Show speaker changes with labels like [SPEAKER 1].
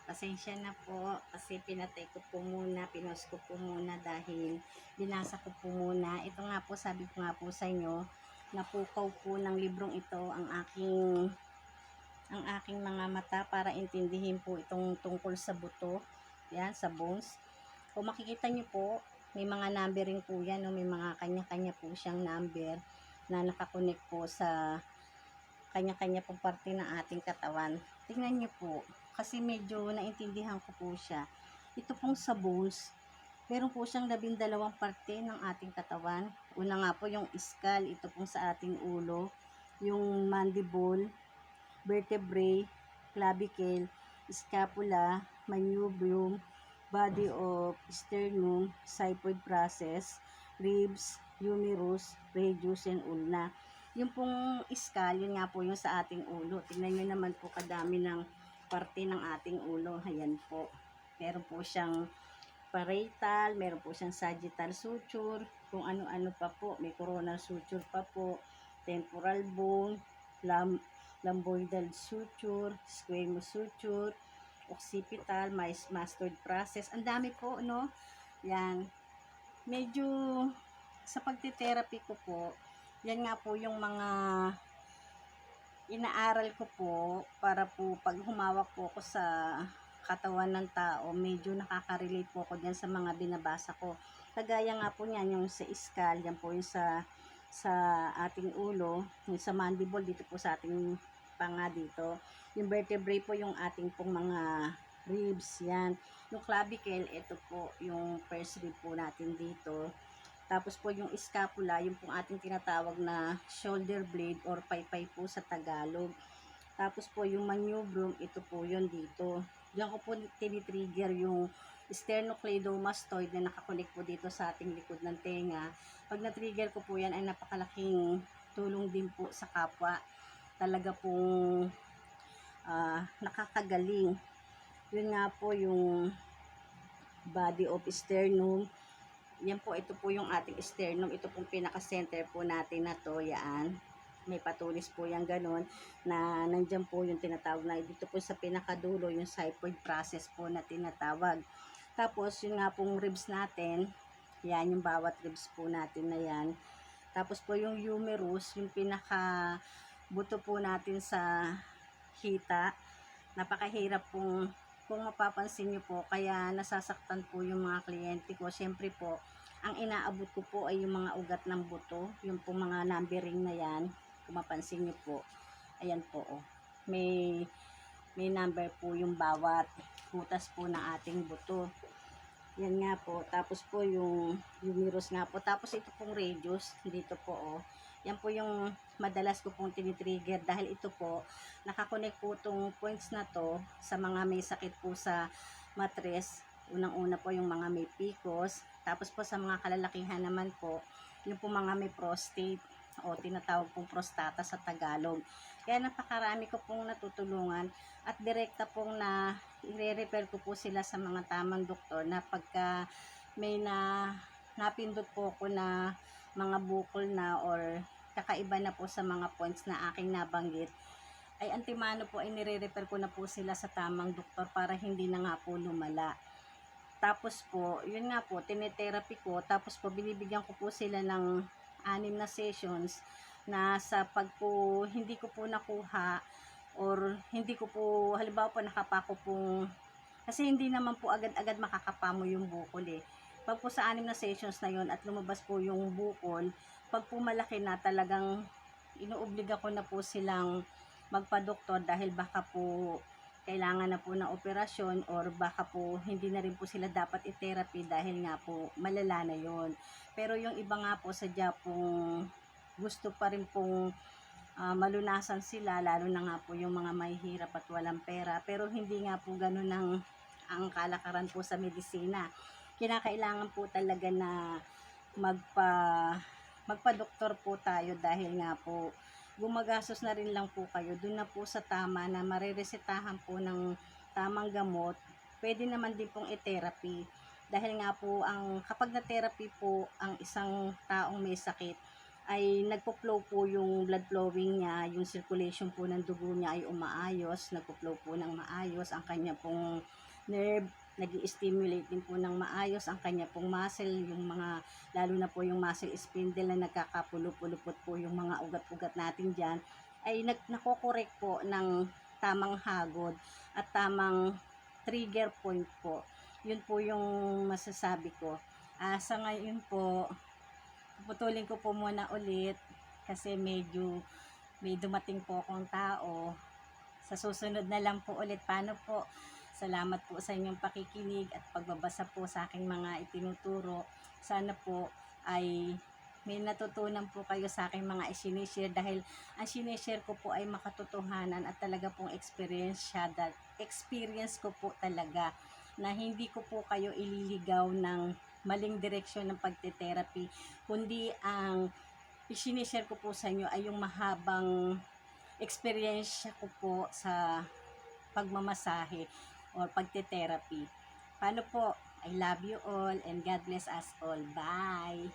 [SPEAKER 1] Pasensya na po kasi pinatay ko po muna, pinost ko po muna dahil binasa ko po muna. Ito nga po, sabi ko nga po sa inyo, napukaw po ng librong ito ang aking mga mata para intindihin po itong tungkol sa buto, yan, sa bones. Kung makikita niyo po, may mga numbering po yan, no? May mga kanya-kanya po siyang number na nakakonect po sa kanya-kanya pong parte ng ating katawan. Tingnan niyo po, kasi medyo naintindihan ko po siya. Ito pong sa bones, meron po siyang 12 parte ng ating katawan. Una nga po yung skull, ito pong sa ating ulo, yung mandible, vertebrae, clavicle, scapula, manubrium, body of sternum, xiphoid process, ribs, humerus, radius, and ulna. Yung pong skull, yun nga po yung sa ating ulo. Tingnan nyo naman po kadami ng parte ng ating ulo. Ayan po. Meron po siyang parietal, meron po siyang sagittal suture, kung ano-ano pa po. May coronal suture pa po, temporal bone, lumboidal suture, squamous suture, occipital, mastoid process. Ang dami po, no? Yan. Medyo sa pagte-therapy ko po, yan nga po yung mga inaaral ko po para po pag humawak po ako sa katawan ng tao, medyo nakaka-relate po ako dyan sa mga binabasa ko. Kagaya nga po niyan, yung sa skull, yan po yung sa ating ulo, yung sa mandible, dito po sa ating panga dito. Yung vertebrae po yung ating pong mga ribs, yan. Yung clavicle, ito po yung first rib po natin dito. Tapos po yung scapula, yung pong ating tinatawag na shoulder blade or paypay po sa Tagalog. Tapos po yung manubrium, ito po yun dito. Diyan ko po tinitrigger yung sternocleidomastoid na nakakulik po dito sa ating likod ng tenga. Pag na-trigger ko po yan ay napakalaking tulong din po sa kapwa. Talaga pong nakakagaling. Yun nga po yung body of sternum. Yan po, ito po yung ating sternum. Ito pong pinaka-center po natin na to. Yan. May patulis po yan ganun. Na nandyan po yung tinatawag na dito po sa pinakadulo, yung xiphoid process po na tinatawag. Tapos, yun nga pong ribs natin. Yan, yung bawat ribs po natin na yan. Tapos po yung humerus, yung pinaka-buto po natin sa hita. Napakahirap pong kung mapapansin nyo po, kaya nasasaktan po yung mga kliyente ko. Siyempre po, ang inaabot ko po ay yung mga ugat ng buto, yung po mga numbering na yan. Kung mapansin nyo po, ayan po, oh. May number po yung bawat butas po ng ating buto. Yan nga po. Tapos po yung humerus nga po. Tapos ito pong radius, dito po, oh. Yan po yung madalas ko pong tinitrigger dahil ito po, nakakonect po itong points na to sa mga may sakit po sa matres. Unang-una po yung mga may PCOS. Tapos po sa mga kalalakihan naman po, yung po mga may prostate o tinatawag pong prostata sa Tagalog. Kaya napakarami ko pong natutulungan at direkta pong i-refer ko po sila sa mga tamang doktor na pagka may napindot po ko na mga bukol na or kakaiba na po sa mga points na aking nabanggit, ay antimano po ay nire-refer ko na po sila sa tamang doktor para hindi na nga po lumala. Tapos po, yun nga po, tinetherapy ko, tapos po binibigyan ko po sila ng 6 na sessions na sa pag po hindi ko po nakuha or hindi ko po, halimbawa po nakapako pong, kasi hindi naman po agad-agad makakapamo yung bukol eh. Pag po sa 6 na sessions na yon at lumabas po yung bukol, pag po malaki na talagang inuobliga ko na po silang magpa-doktor dahil baka po kailangan na po ng operasyon or baka po hindi na rin po sila dapat i-therapy dahil nga po malala na yon. Pero yung iba nga po sadya pong gusto pa rin pong malunasan sila, lalo na nga po yung mga mahihirap at walang pera. Pero hindi nga po ganun ang kalakaran po sa medisina. Kinakailangan po talaga na magpa-doktor po tayo dahil nga po gumagastos na rin lang po kayo dun na po sa tama na mareresetahan po ng tamang gamot. Pwede naman din pong i-therapy dahil nga po kapag na-therapy po ang isang taong may sakit ay nagpo-flow po yung blood flowing niya, yung circulation po ng dugo niya ay umaayos, nagpo-flow po ng maayos, ang kanya pong nerve nag-i-stimulate din po ng maayos, ang kanya pong muscle, yung mga, lalo na po yung muscle spindle na nagkakapulupulupot po yung mga ugat-ugat natin dyan, ay nakokorek po ng tamang hagod at tamang trigger point po. Yun po yung masasabi ko. Sa ngayon po, puputulin ko po muna ulit kasi medyo may dumating po akong tao. Sa susunod na lang po ulit. Paano po? Salamat po sa inyong pakikinig at pagbabasa po sa aking mga itinuturo. Sana po ay may natutunan po kayo sa aking mga isinishare dahil ang sinishare ko po ay makatotohanan at talaga pong experience ko po talaga na hindi ko po kayo ililigaw ng maling direksyon ng pagte-therapy, kundi ang isinishare ko po sa inyo ay yung mahabang experience ko po sa pagmamasahe or pagte-therapy. Paano po? I love you all and God bless us all. Bye!